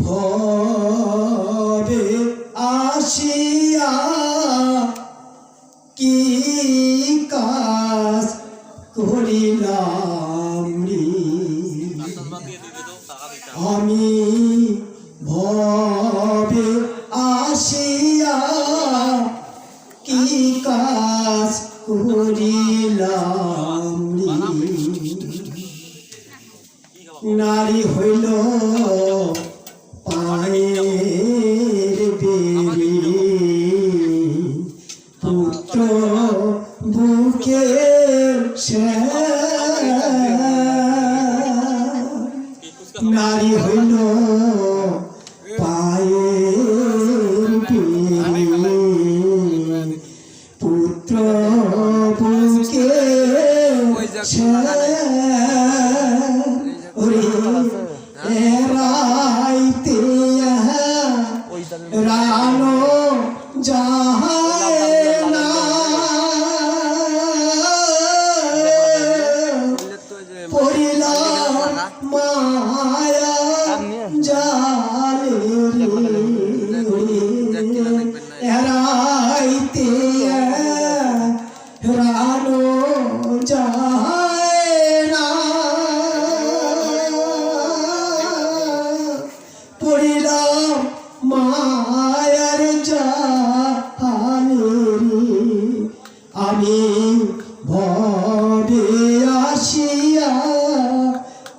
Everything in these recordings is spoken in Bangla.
ভবে আসিয়া কি কাজ করিলাম রে, আমি ভবে আসিয়া কি কাজ করিলাম রে, নারী হইল পায়ের বেড়ে, পুত্র বুকে নারী হইল পায়ের বেড়ে, পুত্র বুকে এরাইতে রানো যায় না, পড়িলাম মায়া জালে এরাইতে রানো যায় না, পড়িলাম মায়ার জালে, আমি ভবে আসিয়া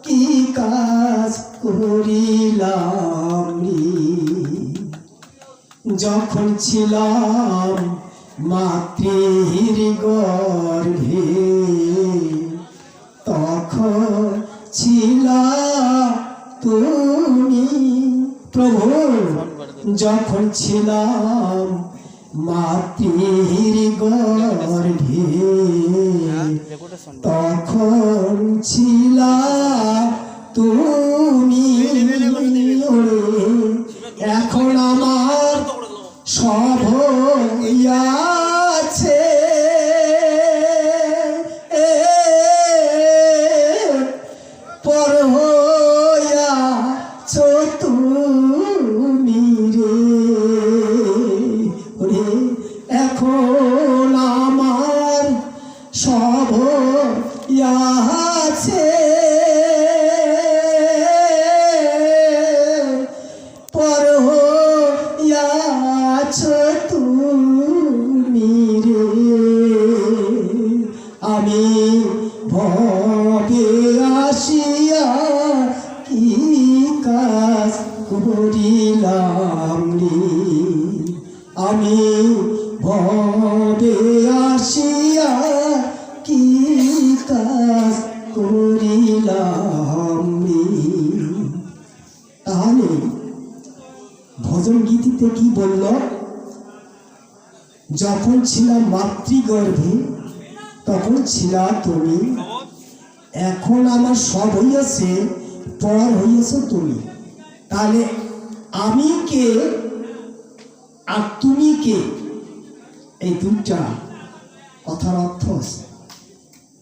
কি কাজ করিলাম রে, যখন ছিলাম মাতৃর গর্ভে তখন ছিলা তুমি প্রভু, যখন ছিলাম মাতৃর গর্ভে তখন ছিলা তুমি, এখন আমার সব হইয়াছে, পর হইয়াছ তুমি রে, এখন আমার সব হইয়াছে, পর হইয়াছ তুমি রে, আমি ভবে আসিয়া কি কাজ করিলাম রে, আমি ভবে আসিয়া কি কাজ করিলাম রে। তাহলে ভজন গীতিতে কি বলল, যখন ছিলাম মাতৃগর্ভে তখন ছিলা তুমি, এখন আমার সব হইয়াছে, পর হইয়াছে তুমি। তাহলে আমি কে আর তুমি কে, এই দুটা কথার অর্থ আছে।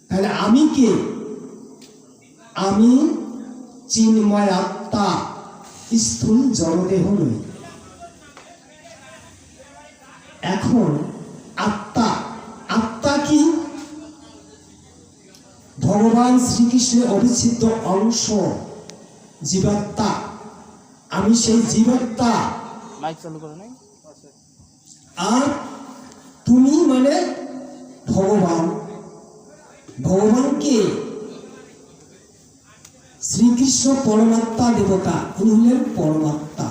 তাহলে আমি কে, আমি চিন্ময় আত্মা, স্থূল জড়দেহ নই। এখন আত্মা, আত্মা কি? ভগবান শ্রীকৃষ্ণের অবিচ্ছেদ্য অংশ জীবাত্মা, আমি সেই জীবাত্মা। আর তুমি মানে ভগবান। ভগবানকে শ্রীকৃষ্ণ পরমাত্মা দেবতা, উনি হলেন পরমাত্মা।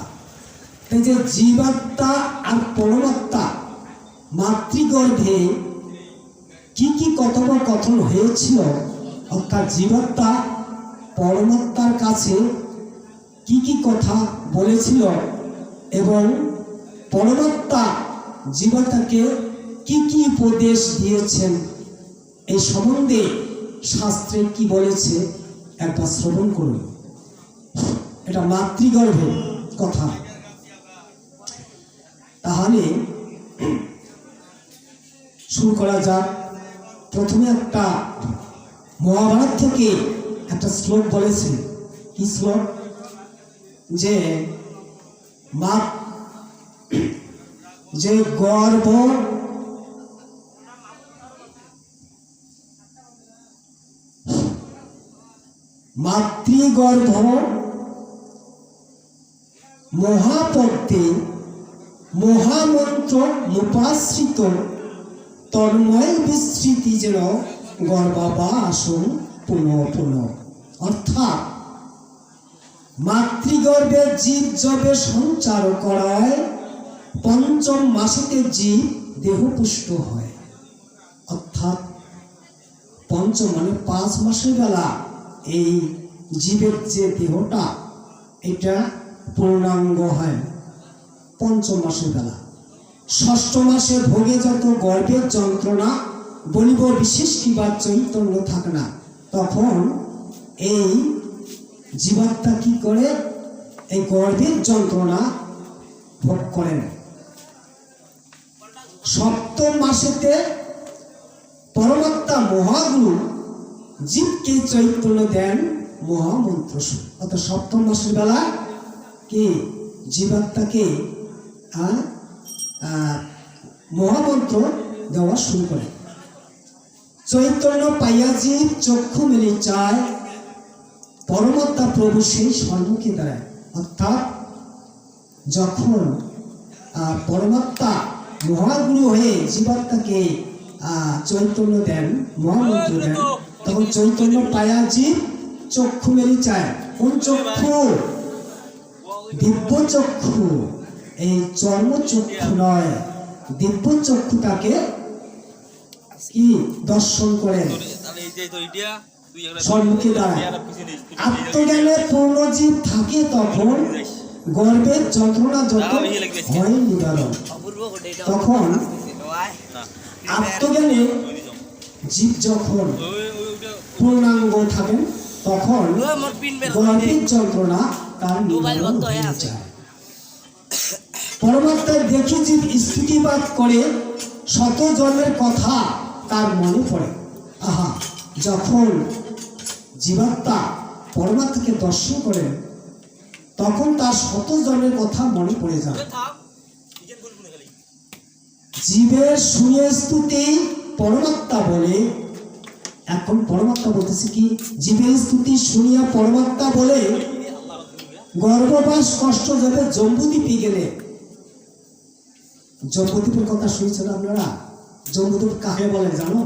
তাই যে জীবাত্মা আর পরমাত্মা মাতৃগর্ভে কি কি কথোপকথন হয়েছিল, অর্থাৎ জীবাত্মা পরমাত্মার কাছে কি কি কথা বলেছিল এবং পরমাত্মা জীবাত্মাকে কি কি উপদেশ দিয়েছেন, এই সম্বন্ধে শাস্ত্রে কি বলেছে একবার শ্রবণ করুন। এটা মাতৃগর্ভের কথা। তাহলে শুরু করা যাক। প্রথমে একটা মহাভারত থেকে একটা শ্লোক বলেছে। কি শ্লোক? যে যে গর্ভ মাতৃগর্ভ মহাপদ্মে মহামন্ত্র মুপাশ্রিত তন্ময় বিস্মৃতি যেন গর্ভাবা আসন পুনঃ পুনঃ। অর্থাৎ মাতৃগর্ভে জীব যবে সঞ্চার করায় পঞ্চম মাসেতে জীব দেহপুষ্ট হয়। অর্থাৎ পঞ্চম মানে 5 মাসের বেলা এই জীবের যে দেহটা এটা পূর্ণাঙ্গ হয় পঞ্চম মাসের বেলা। ষষ্ঠ মাসে ভোগে যত গর্ভের যন্ত্রণা বলিব বিশেষ কিবা চৈতন্য থাকে না, তখন এই জীবাত্মা কি করে এই গর্ভের যন্ত্রণা ভোগ করেন। সপ্তম মাসেতে পরমাত্মা মহাগুরু জীবকে চৈতন্য দেন মহামন্ত্র। অর্থাৎ সপ্তম মাসের বেলা কি জীবাত্মাকে মহামন্ত্র দেওয়া শুরু করে। চৈতন্য পাইয়া জীব চক্ষু মেলে চায়, পরমাত্মা প্রভু সেই সম্মুখে দাঁড়ায়। অর্থাৎ যখন পরমাত্মা মহাগুরু হয়ে জীবাত্মাকে চৈতন্য দেন মহামন্ত্র দেন, তখন চৈতন্য পায়া জীব চক্ষু মেলে চায়। কোন চক্ষু? দিব্য চক্ষু। এই চর্ম চক্ষু নয়, দিব্য চক্ষুটাকে কি দর্শন করেন সম্মুখে দাঁড়ায়। আত্মজ্ঞানে পূর্ণ জীব থাকে তখন গর্ভের যন্ত্রণা যত হয় নিবারণ। তখন আত্মজ্ঞানে জীব যখন পূর্ণাঙ্গ থাকেন তখন গর্ভের যন্ত্রণা তার নিবারণ হয়ে যায়। পরমাত্মায় দেখি জীব স্তুতিবাদ করে, শত জন্মের কথা তার মনে পড়ে। আহা, যখন জীবাত্মা পরমাত্মাকে দর্শন করেন তখন তার শত জন্মের কথা মনে পড়ে যায়। জীবের শুনে স্তুতি পরমাত্মা বলে, এখন পরমাত্মা বলতেছে কি, জীবের স্তুতি শুনিয়া পরমাত্মা বলে গর্ভবাস কষ্ট যাবে জম্বুদ্বীপে গেলে। জম্বুদ্বীপের কথা শুনেছেন আপনারা? জম্বুদ্বীপ কাকে বলে জানো?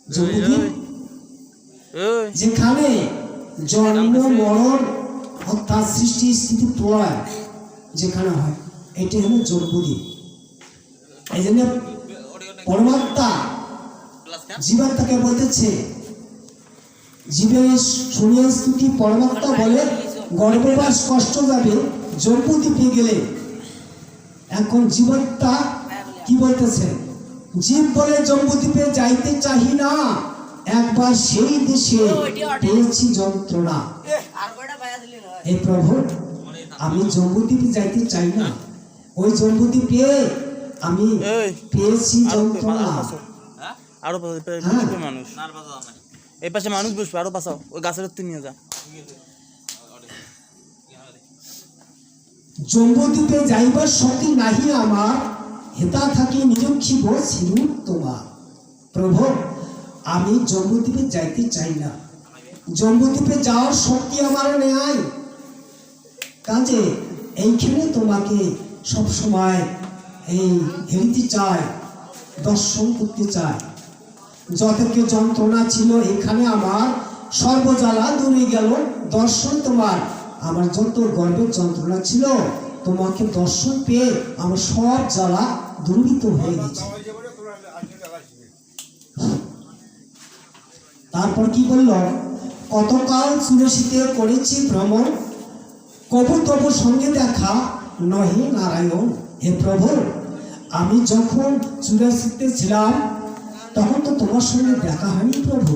জম্বুদ্বীপ যেখানে জন্ম মরণ অর্থাৎ সৃষ্টি স্থিতি প্রলয় যেখানে হয়, এটি হলো জম্বুদ্বীপ। এই জন্য পরমাত্মা জীবাত্মাকে বলতেছে, জীবের শুনিয়া স্তুতি পরমাত্মা বলে গর্ভবাস কষ্ট যাবে জম্বুদ্বীপে গেলে। এখন জীবাত্মা কি বলতেছে? জীব বলে জম্বুদ্বীপে যাইতে চাহি না, একবার সেই দেশে পেয়েছি যন্ত্রণা। এই প্রভু, আমি জম্বুদ্বীপে যাইতে চাই না, ওই জম্বুদ্বীপে আমি পেয়েছি যন্ত্রণা। আরো মানুষ এই পাশে মানুষ বসবে, আরো পাশাও ওই গাছের নিয়ে যা। জম্বুদ্বীপে যাইবার শক্তি নাহি আমার, হেতা থাকি নিরক্ষিব সিরূপ তোমার। প্রভু, আমি জম্বুদ্বীপে যাইতে চাই না, জম্বুদ্বীপে যাওয়ার শক্তি আমার নেই। কাজে এইখানে তোমাকে সব সময় এই হেরিতে চাই, দর্শন করতে চাই। যতকে যন্ত্রণা ছিল এখানে আমার সর্বজ্বালা দূরে গেল দর্শন তোমার। আমার যত গর্ভের যন্ত্রণা ছিল তোমাকে দর্শন পেয়ে আমার সব জ্বালা দূরীভূত হয়ে গেছে। তারপর কি বলল? কতকাল সুরসিতে করেছি ভ্রমণ, কবু তবু সঙ্গে দেখা নহে নারায়ণ। হে প্রভু, আমি যখন চুরাশিতে ছিলাম তখন তো তোমার সঙ্গে দেখা হয়নি প্রভু।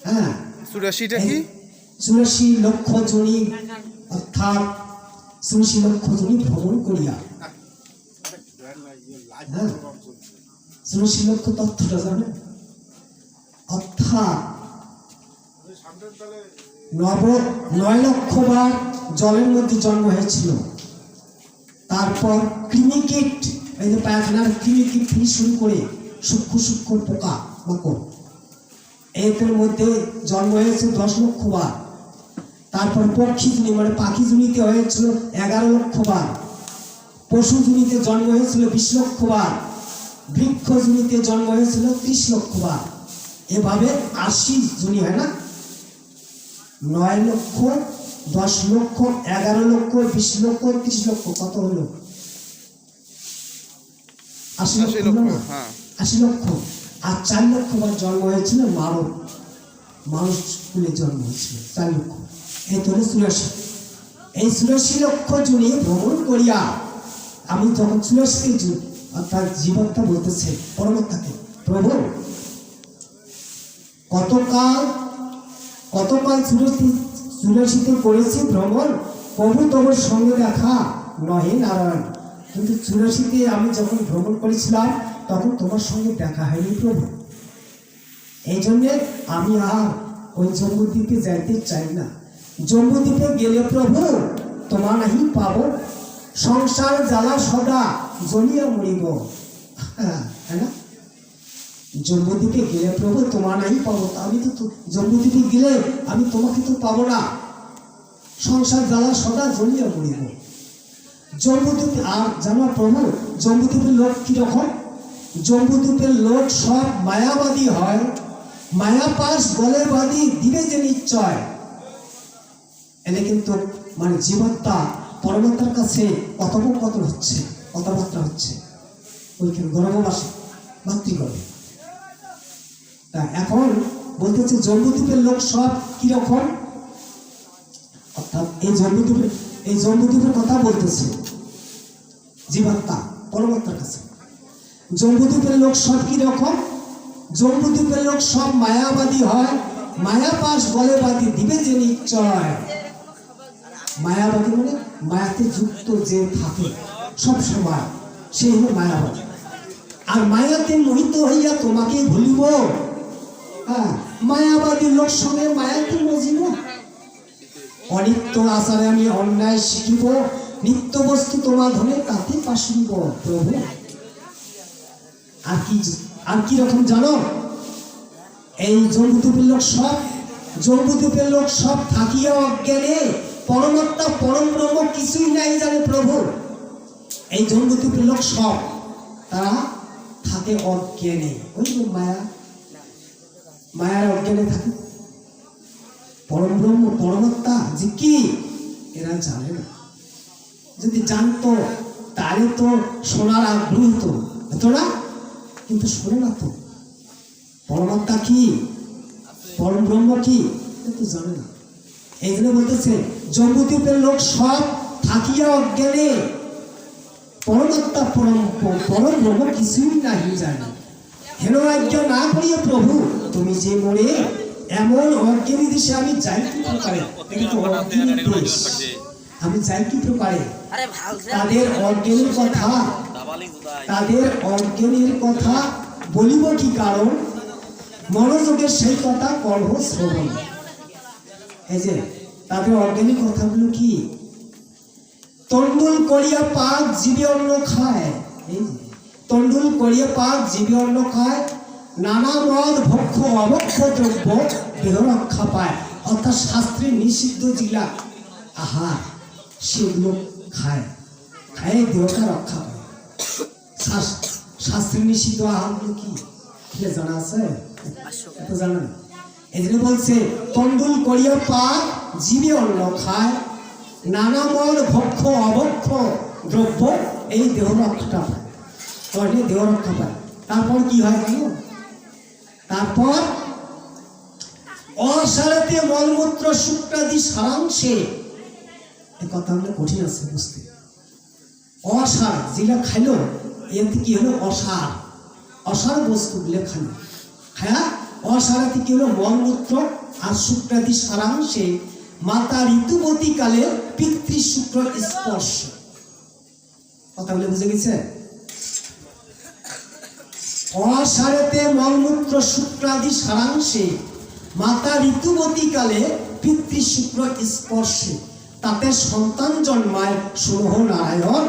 হ্যাঁ, 84টা কি? 84 লক্ষ জনি, অর্থাৎ 84 লক্ষ জনি ভ্রমণ করিয়া। হ্যাঁ, 84 লক্ষ তথ্যটা জানে। অর্থাৎ 9 লক্ষ বার জলের মধ্যে জন্ম হয়েছিল। তারপর কৃমিকীট, এই যে পায়খানার কৃমিকীট থেকে শুরু করে সূক্ষ্ম সূক্ষ্ম পোকা মাকড়, এদের মধ্যে জন্ম হয়েছে 10 লক্ষ বার। তারপর পক্ষী জুনি মানে পাখি জুনিতে হয়েছিল 11 লক্ষ বার। পশু জুনিতে জন্ম হয়েছিল 20 লক্ষ বার। বৃক্ষ জুনিতে জন্ম হয়েছিল 30 লক্ষ বার। এভাবে 80 জুনি হয় না, 9 লক্ষ, 10 লক্ষ, 11 লক্ষ, 20 লক্ষ, 30 লক্ষ, কত হলো? 80 লক্ষ হলো না? 80 লক্ষ। আর 4 লক্ষ বার জন্ম হয়েছিল মানব, মানুষ কুলে জন্ম হয়েছিল 4 লক্ষ। এই তো 84। এই 84 লক্ষ জুনি ভ্রমণ করিয়া আমি যখন 84 যুগ, অর্থাৎ জীবাত্মা বলতেছে পরমাত্মাকে, প্রভু কতকাল 84 করেছি ভ্রমণ, প্রভু তোমার সঙ্গে দেখা নহে নারায়ণ। কিন্তু 84 আমি যখন ভ্রমণ করেছিলাম তখন তোমার সঙ্গে দেখা হয়নি প্রভু। এই জন্যে আমি আর ওই জম্বুদ্বীপে যাইতে চাই না। জম্বুদ্বীপে গেলে প্রভু তোমার নাহি পাব, সংসার জ্বালা সদা জ্বলিয়া মরিব। হ্যাঁ না? জম্বুদ্বীপে গেলে প্রভু তোমার নাহি পাবো। আমি তো জম্বুদ্বীপে গেলে আমি তোমাকে তো পাবো না, সংসার জ্বালা সদা জ্বলিয়া মরিব। জম্বুদ্বীপে আর জানো প্রভু জম্বুদ্বীপের লোক কিরকম? জম্বুদ্বীপের লোক সব মায়াবাদী হয়, মায়াপাশ বলেবাদী দিবে যে নিশ্চয়। এনে কিন্তু মানে জীবাত্মা পরমাত্মার কাছে কথোপকথন হচ্ছে, কথাবার্তা হচ্ছে ওইখানে গর্ভবাসী মাতৃগর্ভে। তা এখন বলতেছে জম্বুদ্বীপের লোক সব কিরকম, অর্থাৎ এই জম্বুদ্বীপের কথা বলতেছে জীবাত্মা পরমাত্মার কাছে। জম্বুদ্বীপের লোক সব কিরকম? জম্বুদ্বীপের লোক সব মায়াবাদী হয়, মায়াপাশ বলেবাদী দিবে যে নিশ্চয়। মায়াবাদী মানে মায়াতে যুক্ত যে থাকে সব সময়, সে হলো মায়াবাদী। আর মায়াতে মোহিত হইয়া তোমাকে ভুলিব, হ্যাঁ মায়াবাদী লোক সঙ্গে মায়াতে মজিব। অনিত্য আচারে আমি অন্যায় শিখিব, নিত্য বস্তু তোমার ধনে তাতে পাশুব প্রভু। আর কি রকম জানো? এই জম্বুদ্বীপের লোক সব থাকিয়া অজ্ঞানে পরমাত্মা পরম ব্রহ্ম কিছুই নাই জানে প্রভু। এই জম্বুদ্বীপের লোক সব তারা থাকে অজ্ঞানে, ওই মায়ার অজ্ঞানে থাকে। পরম ব্রহ্ম পরমাত্মা যে কি এরা জানে না। যদি জানতো তাহলে তো শোনার আগ্রহ হতো না, কিন্তু শোনে না তো। পরমাত্মা কি, পরম ব্রহ্ম কি, তো জানে না। এই জন্য বলতেছে জম্বুদ্বীপের লোক সব থাকিয়া অজ্ঞানে পরমাত্মা পরম ব্রহ্ম কিছুই নাহি জানে। হেন আজ্ঞা না করিয়া প্রভু তুমি যে মোরে এমন অজ্ঞানী দেশে আমি যাই কি প্রকারে, আমি যাই কি প্রকারে? তাদের অজ্ঞানীর কথা বলিব কি কারণ? মনোযোগের সেই কথা কর্ম শ্রবণ। এই যে তাদের অজ্ঞানী কথাগুলো কি? তন্ডুল করিয়া পাক জীবে অন্ন খায়, এই যে তন্ডুল করিয়া পাক জীবে অন্ন খায়, নানা মদ ভক্ষ অভক্ষ দ্রব্য দেহ রক্ষা পায়। অর্থাৎ শাস্ত্রের নিষিদ্ধ যেগুলা আহার সেগুলো খায় দেহটা রক্ষা পায়। শাস্ত্রের নিষিদ্ধ আহারগুলো কি জানা আছে? জানা না। এই জন্য বলছে তন্ডুল করিয়া পাক জীবে অন্ন খায়, নানা মদ ভক্ষ অভক্ষ দ্রব্য এই দেহ রক্ষা পায়, দেহ রক্ষা পায়। তারপর কি হয় জানো? তারপর অসারাতে মলমূত্র শুক্রাদি সারাংশে, এই কথাগুলো কঠিন আছে বুঝতে। অসার যেগুলা খাইলো এর থেকে কি হলো? অসার বস্তুগুলো খায়া অসারাতে কি হলো? মলমূত্র আর শুক্রাদি সারাংশে মাতা ঋতুবতী কালে পিতৃ শুক্র স্পর্শ। কথাগুলো বুঝে গেছে? অসারেতে মলমূত্র শুক্রাদি সারাংশে মাতা ঋতুবতী কালে পিতৃশুক্র স্পর্শে তাতে সন্তান জন্মায় শুনহ নারায়ণ,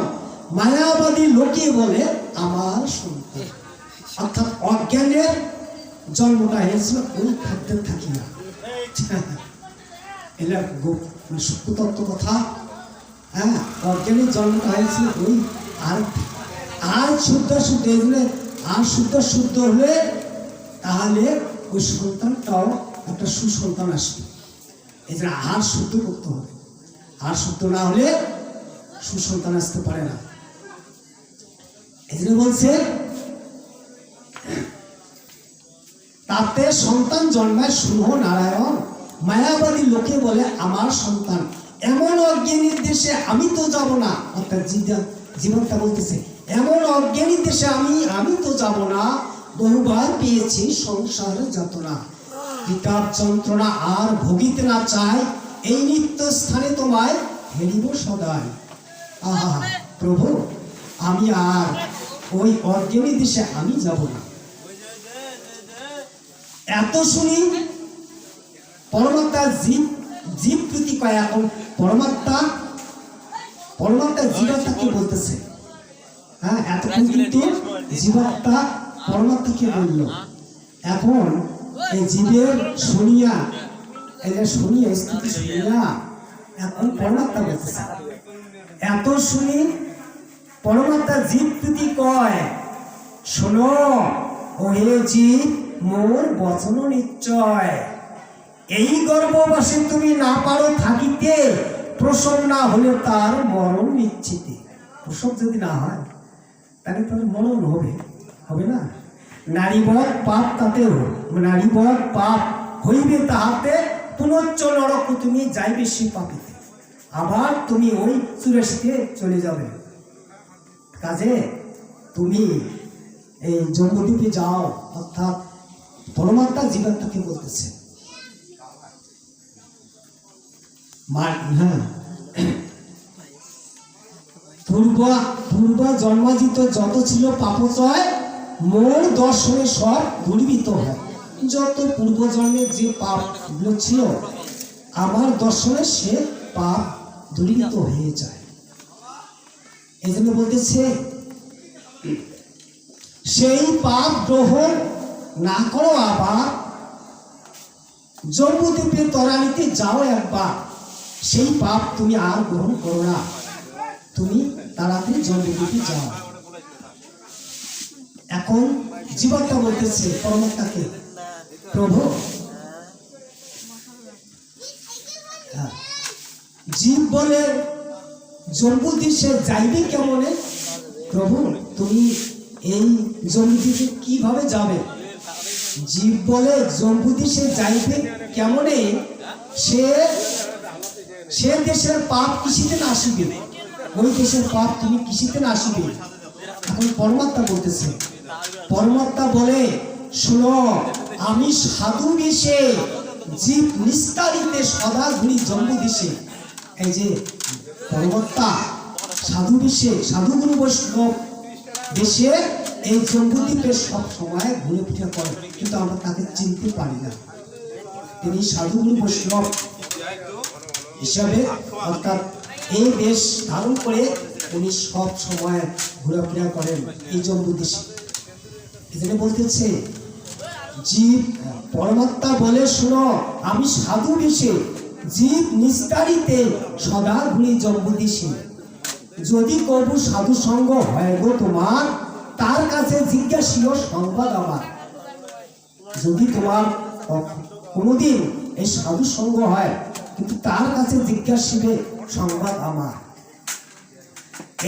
মায়াবাদী লোকে বলে আমার সন্তান। অর্থাৎ অজ্ঞানের জন্মটা হয়েছিল ওই খাদ্যের থাকি না। এটা সূক্ষ্মতত্ত্ব কথা। হ্যাঁ, অজ্ঞানের জন্মটা হয়েছিল ওই। আর শুদ্ধ শুদ্ধ এগুলো, আর শুদ্ধ হলে তাহলে ওই সন্তানটাও একটা সুসন্তান আসবে। এই জন্য আর শুদ্ধ করতে হবে, আর শুদ্ধ না হলে সুসন্তান আসতে পারে না। এই জন্য বলছে তাতে সন্তান জন্মায় শুনহ নারায়ণ, মায়াবাদী লোকে বলে আমার সন্তান। এমন অজ্ঞানীর দেশে আমি তো যাব না। অর্থাৎ জীবনটা বলতেছে এমন অজ্ঞানীর দেশে আমি তো যাব না। বহুবার পেয়েছি সংসার যাতনা, বিতাপ যন্ত্রণা আর ভোগিতে না চাই। এই নিত্য স্থানে তোমায় হেরিব সদাই। আহা প্রভু, আমি আর ওই অজ্ঞানী দেশে আমি যাব না। এত শুনি পরমাত্মা জীব প্রীতি কয়। এখন পরমাত্মা জীবাত্মাকে বলতেছে। হ্যাঁ, এতক্ষণ কিন্তু জীবাত্মা পরমাত্মাকে বলল। এখন এই জীবের শুনিয়া, স্থিতি শুনিয়া এখন পরমাত্মা বলতেছে। এত শুনি পরমাত্মা জীব প্রীতি কয়, শোনো ওহে জীব মোর বচন নিশ্চয়। এই গর্ভবাসে তুমি না পারো থাকিতে, প্রসব না হলে তার মরণ নিশ্চিতে। প্রসব যদি না হয় তাহলে তার মরণ হবে না। নারীবধ পাপ তাতেও, নারীবধ পাপ হইবে তাহাতে, পুনশ্চ নরক তুমি যাইবে সে পাপিতে। আবার তুমি ওই চুরাশিতে চলে যাবে। কাজে তুমি এই জম্বুদ্বীপে যাও। অর্থাৎ পরমাত্মা জীবাত্মাকে বলতেছে। হ্যাঁ, পূর্ব জন্মাজিত যত ছিল পাপচয়, মোর দর্শনে সব দূরীভূত হয়। যত পূর্ব জন্মের যে পাপ গুলো ছিল আমার দর্শনে সে পাপ দূরীভূত হয়ে যায়। এই জন্য বলতেছে সেই পাপ গ্রহণ না করো আবার, জম্বুদ্বীপে তরানিতে যাও একবার। সেই পাপ তুমি আর গ্রহণ করো না, তুমি তাড়াতাড়ি জম্বুদ্বীপে যাও। এখন জীবাত্মা বলতেছে পরমাত্মাকে, প্রভু জীব বলে জম্বুদ্বীপে যাইবে কেমনে? প্রভু তুমি এই জম্বুদ্বীপে কিভাবে যাবে? জীব বলে জম্বুদ্বীপে যাইবে কেমনে? সে দেশের পাপ কৃষিতে না আসিবে, ওই দেশের পাপ তুমি কৃষিতে না আসিবে। এখন পরমাত্মা বলতেছে, পরমাত্মা বলে শোনো, আমি সাধু বেশে জীব নিস্তারিতে সদা ঘুরি জম্বুদ্বীপে। এই যে পরমাত্মা সাধু বেশে, সাধুগুরু বৈষ্ণব দেশে এই জম্বুদ্বীপে সব সময় ঘুরে ফিরে করে, কিন্তু আমরা তাকে চিনতে পারি না। তিনি সাধুগুরু বৈষ্ণব হিসাবে অর্থাৎ এই দেশ ধারণ করে উনি সব সময় ঘোরাফেরা করেন এই জম্বুদ্বীপে। এখানে বলতেছে জীব, পরমাত্মা বলে শোনো, আমি সাধু বেশে জীব নিস্তারিতে সদা ঘুরি জম্বুদ্বীপে। যদি কবু সাধু সঙ্গ হয় গো তোমার, তার কাছে জিজ্ঞাসিও সংবাদ আমার। যদি তোমার কোনোদিন এই সাধু সঙ্গ হয়, কিন্তু তার কাছে জিজ্ঞাসিবে সংবাদ আমার।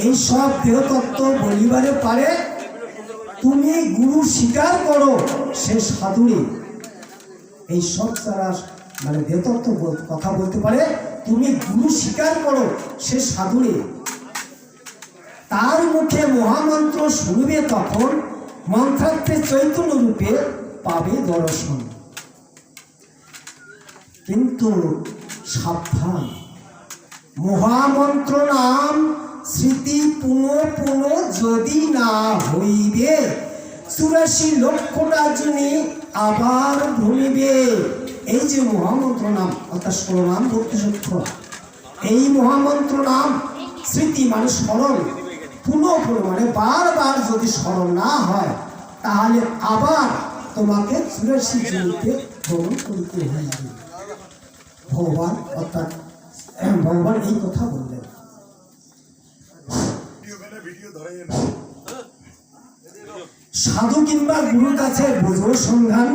এই সব দেহতত্ত্ব বলিবারে পারে, তুমি গুরু স্বীকার করো সে সাধুরে। এই সব যারা মানে দেহতত্ত্ব কথা বলতে পারে, তুমি গুরু স্বীকার করো সে সাধুরে। তার মুখে মহামন্ত্র শুনবে তখন, মন্ত্রার্থে চৈতন্য রূপে পাবে দর্শন। কিন্তু সাবধান, মহামন্ত্র নাম স্মৃতি পুনঃ যদি না হইবে, 84 লক্ষটা জুনি আবার ভুলিবে। এই যে মহামন্ত্র নাম অর্থাৎ 16 নাম 32 অক্ষর, এই মহামন্ত্র নাম স্মৃতি মানে স্মরণ, পুনঃ মানে বারবার যদি স্মরণ না হয় তাহলে আবার তোমাকে 84 জমিতে ভ্রমণ করতে হইবে। ভগবান অর্থাৎ ভগবান এই কথা বললেন। সাধু কিংবা গুরুর কাছে বুঝো সন্ধান,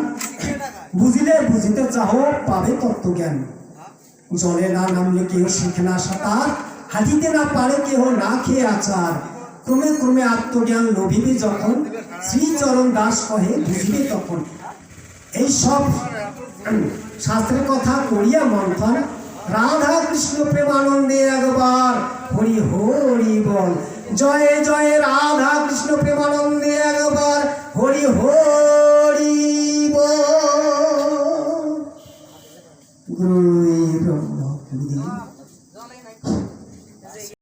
বুঝিলে বুঝিতে চাও পাবে তত্ত্বজ্ঞান। জলে না নামলে কেউ শিখে না সাঁতার, হাঁটিতে না পারে কেহ না খেয়ে আচার। ক্রমে ক্রমে আত্মজ্ঞান লভিবে যখন, শ্রীচরণ দাস কহে বুঝিবে তখন। এইসব শাস্ত্রের কথা করিয়া মন্থন, রাধা কৃষ্ণ প্রেমানন্দে একবার হরি হরি বল। জয় জয় রাধা কৃষ্ণ প্রেমানন্দে একবার হরি হরি বল। গুরু ব্রহ্ম